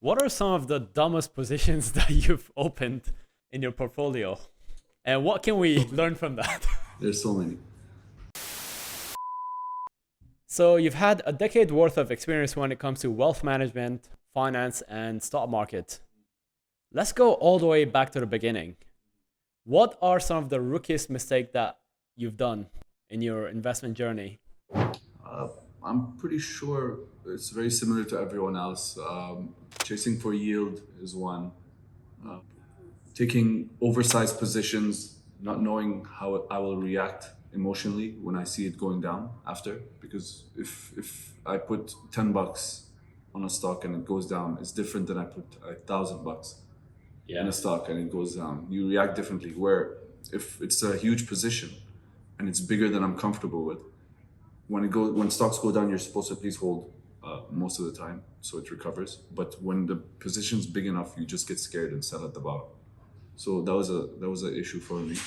What are some of the dumbest positions that you've opened in your portfolio? And what can we learn from that? There's so many. So you've had a decade worth of experience when it comes to wealth management, finance, and stock market. Let's go all the way back to the beginning. What are some of the rookiest mistakes that you've done in your investment journey? Uh, I'm pretty sure it's very similar to everyone else. Chasing for yield is one. Uh, Taking oversized positions, not knowing how I will react emotionally when I see it going down after. Because if I put $10 on a stock and it goes down, it's different than I put $1,000 in a stock and it goes down. You react differently. Where if it's a huge position and it's bigger than I'm comfortable with, when stocks go down, you're supposed to at least hold most of the time so it recovers. But when the position's big enough, you just get scared and sell at the bottom. So that was an issue for me.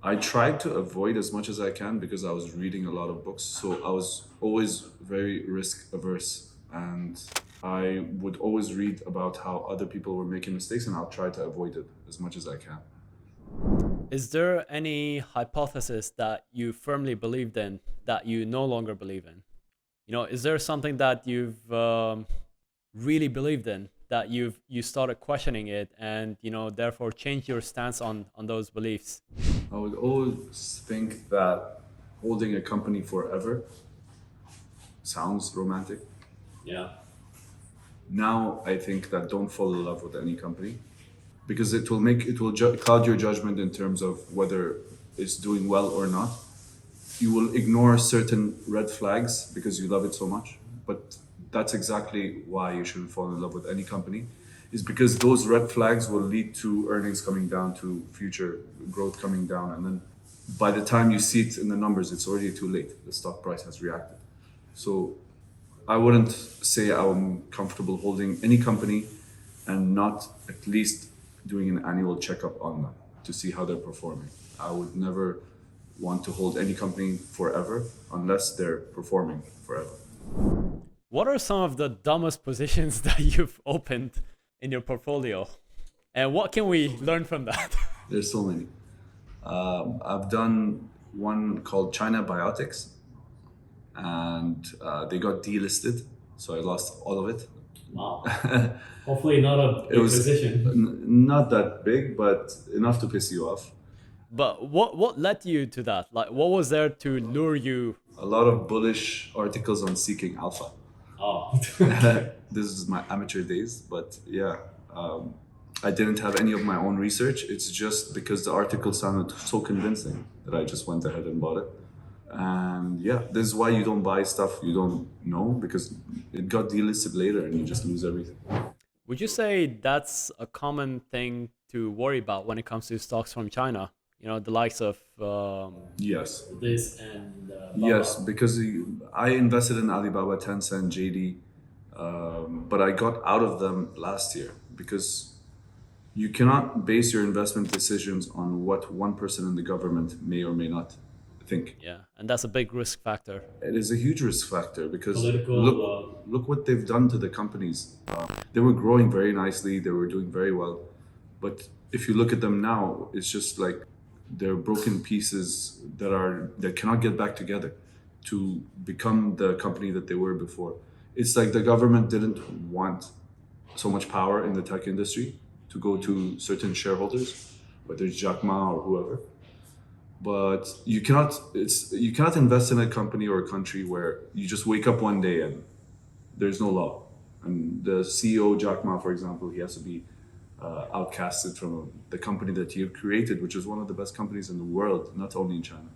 I tried to avoid as much as I can because I was reading a lot of books. So I was always very risk averse, and I would always read about how other people were making mistakes, and I'll try to avoid it as much as I can. Is there any hypothesis that you firmly believed in that you no longer believe in? Is there something that you've really believed in that you started questioning it and therefore changed your stance on those beliefs? I would always think that holding a company forever sounds romantic. Yeah. Now I think that don't fall in love with any company because it will cloud your judgment in terms of whether it's doing well or not. You will ignore certain red flags because you love it so much, but that's exactly why you shouldn't fall in love with any company, is because those red flags will lead to earnings coming down, to future growth coming down, and then by the time you see it in the numbers, it's already too late. The stock price has reacted. So I wouldn't say I'm comfortable holding any company and not at least doing an annual checkup on them to see how they're performing. I would never want to hold any company forever unless they're performing forever. What are some of the dumbest positions that you've opened in your portfolio? And what can we learn from that? There's so many. I've done one called China Biotics, and they got delisted, so I lost all of it. Wow. Hopefully not a It big was position. not that big, but enough to piss you off. But what led you to that? Like, what was there to lure you? A lot of bullish articles on seeking alpha. Oh. This is my amateur days, but yeah, I didn't have any of my own research. It's just because the article sounded so convincing that I just went ahead and bought it. And yeah, this is why you don't buy stuff you don't know, because it got delisted later and you just lose everything. Would you say that's a common thing to worry about when it comes to stocks from China? The likes of Yes. this and Yes, Baba. because I invested in Alibaba, Tencent, JD, but I got out of them last year because you cannot base your investment decisions on what one person in the government may or may not think. Yeah, and that's a big risk factor. It is a huge risk factor because Political. look what they've done to the companies. They were growing very nicely, they were doing very well, but if you look at them now, it's just like they're broken pieces that cannot get back together to become the company that they were before. It's like the government didn't want so much power in the tech industry to go to certain shareholders, whether it's Jack Ma or whoever. But you cannot invest in a company or a country where you just wake up one day and there's no law. And the CEO Jack Ma, for example, he has to be outcasted from the company that he created, which is one of the best companies in the world, not only in China.